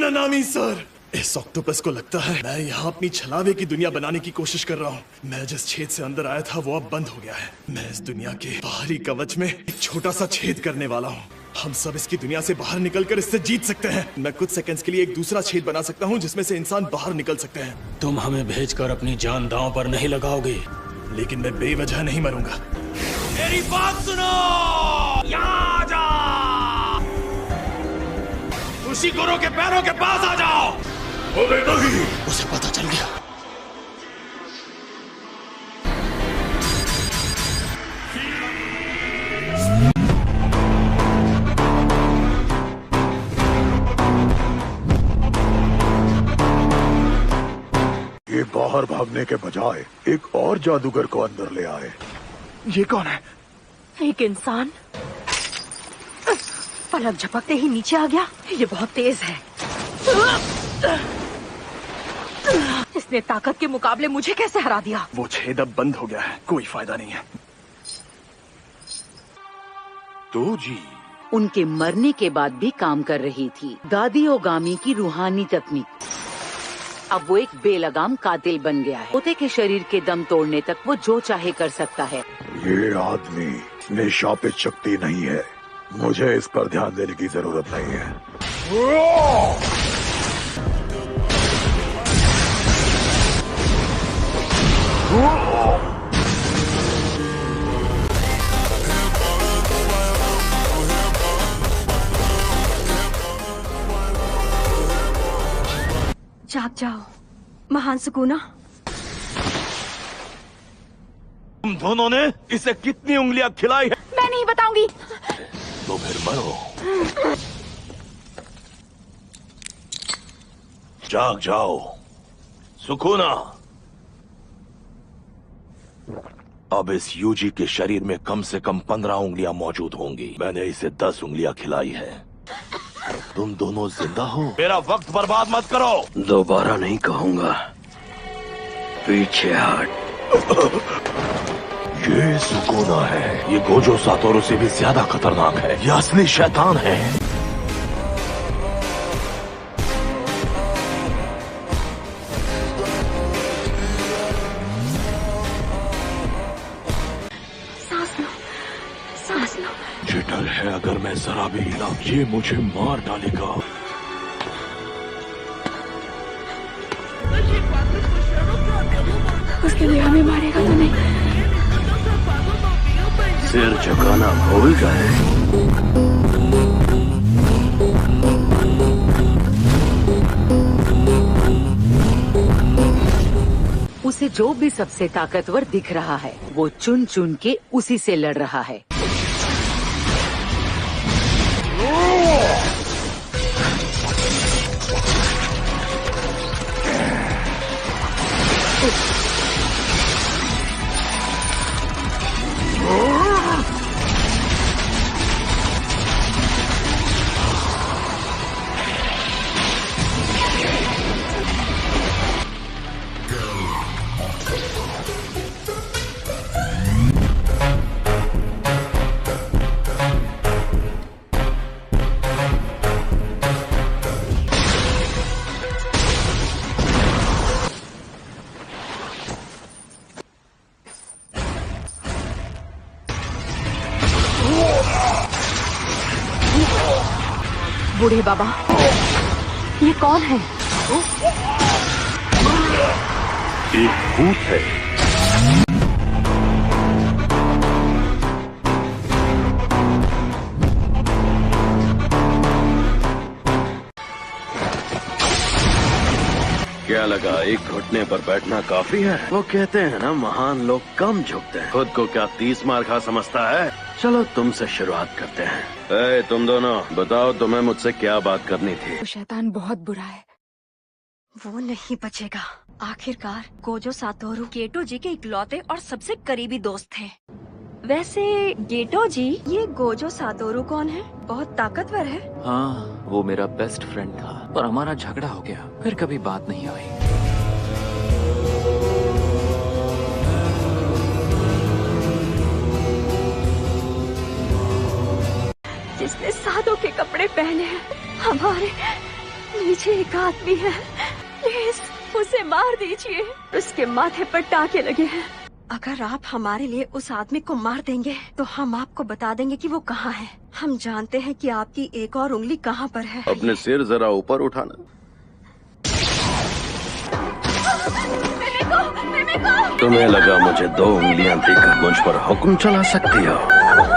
ननामी sir, इस octopus को लगता है मैं यहाँ अपनी छलावे की दुनिया बनाने की कोशिश कर रहा हूँ। मैं जिस छेद से अंदर आया था वो अब बंद हो गया है। मैं इस दुनिया के बाहरी कवच में एक छोटा सा छेद करने वाला हूँ। हम सब इसकी दुनिया से बाहर निकलकर इससे जीत सकते हैं। मैं कुछ सेकंड्स के लिए एक दूसरा छेद बना सकता हूँ जिसमें से इंसान बाहर निकल सकते हैं। तुम हमें भेजकर अपनी जान दांव पर नहीं लगाओगे, लेकिन मैं बेवजह नहीं मरूंगा। मेरी बात सुनो, यहाँ आ जाओ, उसी गुरु के पैरों के पास आ जाओ। नहीं, उसे पता चल गया। ये बाहर भागने के बजाय एक और जादूगर को अंदर ले आए। ये कौन है? एक इंसान पलक झपकते ही नीचे आ गया। ये बहुत तेज है। इसने ताकत के मुकाबले मुझे कैसे हरा दिया? वो छेद अब बंद हो गया है, कोई फायदा नहीं है। तो जी उनके मरने के बाद भी काम कर रही थी दादी ओगामी की रूहानी तकनीक। अब वो एक बेलगाम कातिल बन गया है। पोते के शरीर के दम तोड़ने तक वो जो चाहे कर सकता है। ये आदमी में शापित शक्ति नहीं है। मुझे इस पर ध्यान देने की जरूरत नहीं है। जाग जाओ महान सुकूना। तुम दोनों ने इसे कितनी उंगलियां खिलाई है? मैं नहीं बताऊंगी। तो फिर मरो। जाग जाओ सुकूना। अब इस यूजी के शरीर में कम से कम 15 उंगलियां मौजूद होंगी। मैंने इसे 10 उंगलियां खिलाई है। तुम दोनों जिंदा हो। मेरा वक्त बर्बाद मत करो। दोबारा नहीं कहूंगा। पीछे हट। ये सुकूना है। ये गोजो सातोरू से भी ज्यादा खतरनाक है। ये असली शैतान है। सांस लो, सांस लो। मुझे डर है अगर मैं जरा भी हिला ये मुझे मार डालेगा। उसके लिए हमें मारेगा तो नहीं? सिर झुकाना भूल गए। उसे जो भी सबसे ताकतवर दिख रहा है वो चुन चुन के उसी से लड़ रहा है। बूढ़े बाबा, ये कौन है? एक भूत है। क्या लगा एक घुटने पर बैठना काफी है? वो कहते हैं ना महान लोग कम झुकते हैं। खुद को क्या 30 मार खा समझता है? चलो तुमसे शुरुआत करते हैं। तुम दोनों बताओ तुम्हें मुझसे क्या बात करनी थी? वो शैतान बहुत बुरा है, वो नहीं बचेगा। आखिरकार गोजो सातोरू गेटो जी के इकलौते और सबसे करीबी दोस्त थे। वैसे गेटो जी, ये गोजो सातोरू कौन है? बहुत ताकतवर है। हाँ, वो मेरा बेस्ट फ्रेंड था, पर हमारा झगड़ा हो गया, फिर कभी बात नहीं हुई। जिसने साधु के कपड़े पहने हैं, हमारे नीच पीछे एक आदमी है, प्लीज उसे मार दीजिए। उसके माथे पर टाके लगे हैं। अगर आप हमारे लिए उस आदमी को मार देंगे तो हम आपको बता देंगे कि वो कहाँ है। हम जानते हैं कि आपकी एक और उंगली कहाँ पर है। अपने सिर जरा ऊपर उठाना। तुम्हें लगा मुझे 2 उंगलियां देकर मुझ पर हुक्म चला सकती हो?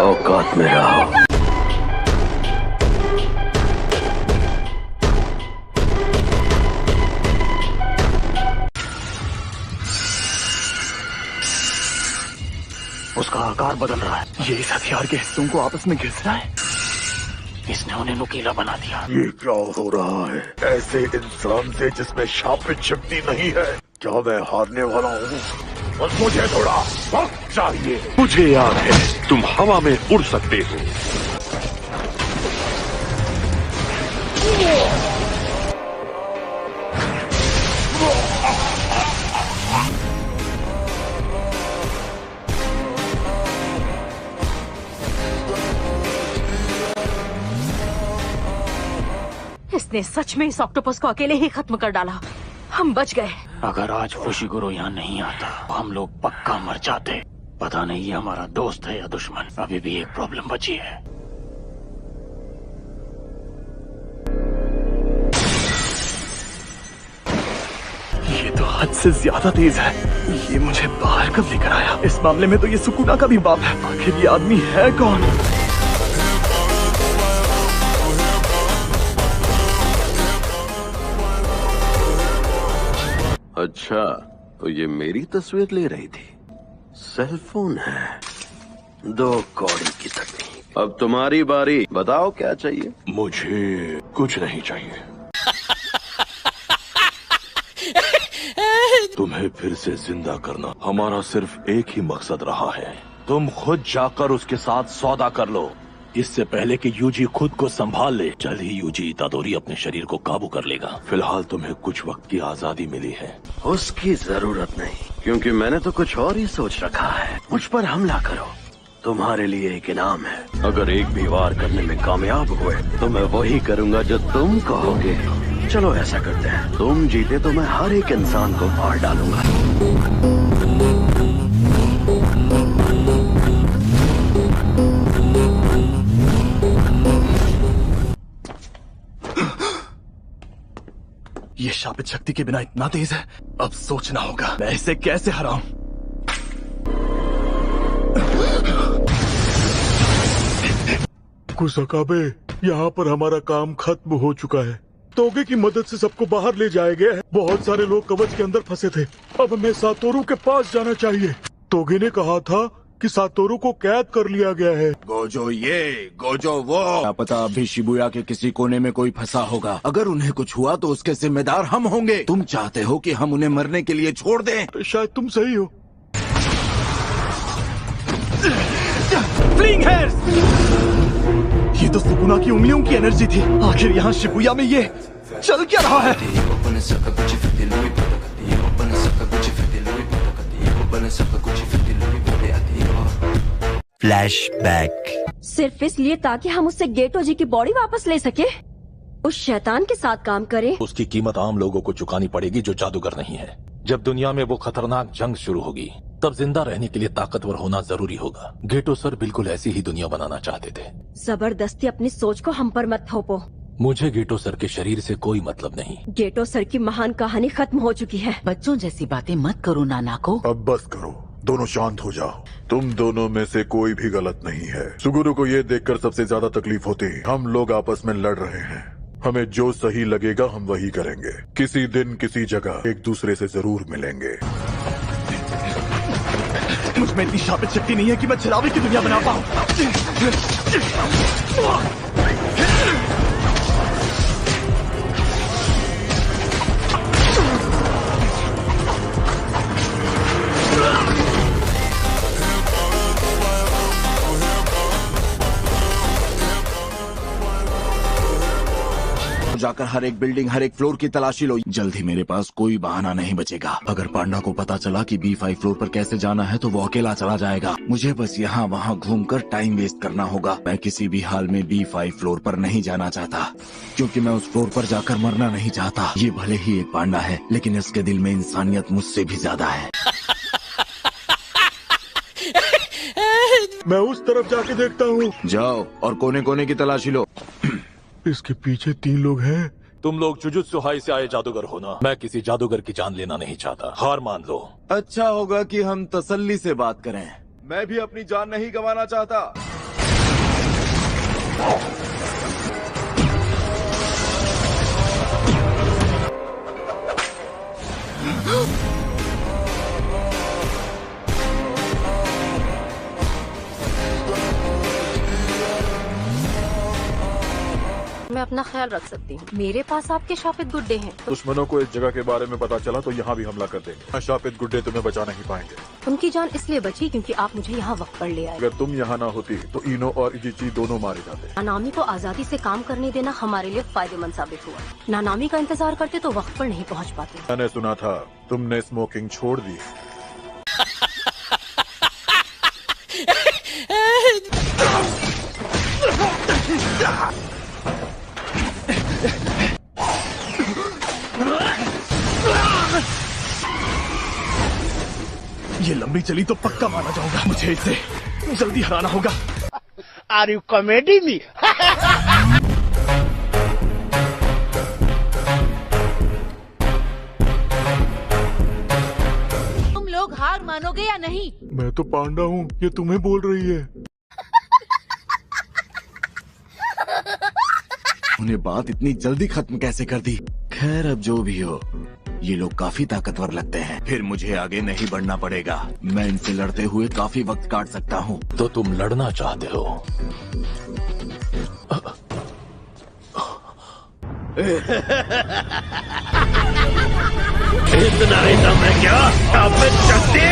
औकात में रहो। उसका आकार बदल रहा है। ये इस हथियार के हिस्सों को आपस में घिस रहा है। इसने उन्हें नुकीला बना दिया। ये क्या हो रहा है ऐसे इंसान से जिसमें शापित शक्ति नहीं है? क्या मैं हारने वाला हूँ? बस मुझे थोड़ा वक्त चाहिए। मुझे याद है तुम हवा में उड़ सकते हो। इसने सच में इस ऑक्टोपस को अकेले ही खत्म कर डाला। हम बच गए। अगर आज फुशिगुरो यहाँ नहीं आता तो हम लोग पक्का मर जाते। पता नहीं ये हमारा दोस्त है या दुश्मन। अभी भी एक प्रॉब्लम बची है। ये तो हद से ज्यादा तेज है। ये मुझे बाहर कब लेकर आया? इस मामले में तो ये सुकुना का भी बाप है। आखिर ये आदमी है कौन? अच्छा, तो ये मेरी तस्वीर ले रही थी। सेल फोन है। 2 कौड़ी की तकनीक। अब तुम्हारी बारी। बताओ क्या चाहिए? मुझे कुछ नहीं चाहिए। तुम्हें फिर से जिंदा करना हमारा सिर्फ एक ही मकसद रहा है। तुम खुद जाकर उसके साथ सौदा कर लो, इससे पहले कि यूजी खुद को संभाल ले। जल्द ही यूजी इतादोरी अपने शरीर को काबू कर लेगा। फिलहाल तुम्हें कुछ वक्त की आजादी मिली है। उसकी जरूरत नहीं, क्योंकि मैंने तो कुछ और ही सोच रखा है। मुझ पर हमला करो, तुम्हारे लिए एक इनाम है। अगर एक भी वार करने में कामयाब हुए तो मैं वही करूँगा जो तुम कहोगे। चलो ऐसा करते हैं, तुम जीते तो मैं हर एक इंसान को मार डालूंगा। ये शापित शक्ति के बिना इतना तेज है। अब सोचना होगा मैं इसे कैसे हराऊं। कुसकाबे, यहाँ पर हमारा काम खत्म हो चुका है। तोगे की मदद से सबको बाहर ले जाया गया है। बहुत सारे लोग कवच के अंदर फंसे थे। अब हमें सातोरू के पास जाना चाहिए। तोगे ने कहा था कि सातोरू को कैद कर लिया गया है। गोजो ये, गोजो वो। क्या पता अभी शिबुया के किसी कोने में कोई फंसा होगा। अगर उन्हें कुछ हुआ तो उसके जिम्मेदार हम होंगे। तुम चाहते हो कि हम उन्हें मरने के लिए छोड़ दें? शायद तुम सही हो। Fling hairs! ये तो सुकुना की उंगलियों की एनर्जी थी। आखिर यहाँ शिबुया में ये चल क्या रहा है? फ्लैशबैक। सिर्फ इसलिए ताकि हम उससे गेटो जी की बॉडी वापस ले सके? उस शैतान के साथ काम करे? उसकी कीमत आम लोगों को चुकानी पड़ेगी जो जादूगर नहीं है। जब दुनिया में वो खतरनाक जंग शुरू होगी तब जिंदा रहने के लिए ताकतवर होना जरूरी होगा। गेटो सर बिल्कुल ऐसी ही दुनिया बनाना चाहते थे। जबरदस्ती अपनी सोच को हम पर मत थोपो। मुझे गेटो सर के शरीर से कोई मतलब नहीं। गेटो सर की महान कहानी खत्म हो चुकी है। बच्चों जैसी बातें मत करो नाना को। अब बस करो, दोनों शांत हो जाओ। तुम दोनों में से कोई भी गलत नहीं है। सुगुरु को ये देखकर सबसे ज्यादा तकलीफ होती है। हम लोग आपस में लड़ रहे हैं। हमें जो सही लगेगा हम वही करेंगे। किसी दिन किसी जगह एक दूसरे से जरूर मिलेंगे। मुझ में इतनी शापित शक्ति नहीं है कि मैं छलावे की दुनिया बना पाऊं। जाकर जाकर हर एक बिल्डिंग, हर एक फ्लोर की तलाशी लो। जल्द ही मेरे पास कोई बहाना नहीं बचेगा। अगर पांडा को पता चला कि B5 फ्लोर पर कैसे जाना है तो वो अकेला चला जाएगा। मुझे बस यहाँ वहाँ घूमकर टाइम वेस्ट करना होगा। मैं किसी भी हाल में B5 फ्लोर पर नहीं जाना चाहता, क्योंकि मैं उस फ्लोर पर जाकर मरना नहीं चाहता। ये भले ही एक पांडा है, लेकिन इसके दिल में इंसानियत मुझसे भी ज्यादा है। मैं उस तरफ जाके देखता हूँ। जाओ और कोने कोने की तलाशी लो। इसके पीछे 3 लोग हैं। तुम लोग जुजुत्सु हाई से आए जादूगर हो ना? मैं किसी जादूगर की जान लेना नहीं चाहता। हार मान लो। अच्छा होगा कि हम तसल्ली से बात करें। मैं भी अपनी जान नहीं गंवाना चाहता। मैं अपना ख्याल रख सकती हूँ। मेरे पास आपके शापित गुड्डे हैं। दुश्मनों को इस जगह के बारे में पता चला तो यहाँ भी हमला कर देंगे। शापित गुड्डे तुम्हें बचा नहीं पाएंगे। उनकी जान इसलिए बची क्योंकि आप मुझे यहाँ वक्त पर ले आए। अगर तुम यहाँ ना होती तो इनो और इजिची दोनों मारे जाते। नानामी को आजादी से काम करने देना हमारे लिए फायदेमंद साबित हुआ। नानामी का इंतजार करते तो वक्त पर नहीं पहुँच पाते। मैंने सुना था तुमने स्मोकिंग छोड़ दी। ये लंबी चली तो पक्का माना जाऊंगा। मुझे इसे जल्दी हराना होगा। Are you comedy me? तुम लोग हार मानोगे या नहीं? मैं तो पांडा हूँ, ये तुम्हें बोल रही है। उन्हें बात इतनी जल्दी खत्म कैसे कर दी? खैर अब जो भी हो, ये लोग काफी ताकतवर लगते हैं। फिर मुझे आगे नहीं बढ़ना पड़ेगा। मैं इनसे लड़ते हुए काफी वक्त काट सकता हूँ। तो तुम लड़ना चाहते हो? इतना ही दम है क्या? शापित शक्ति!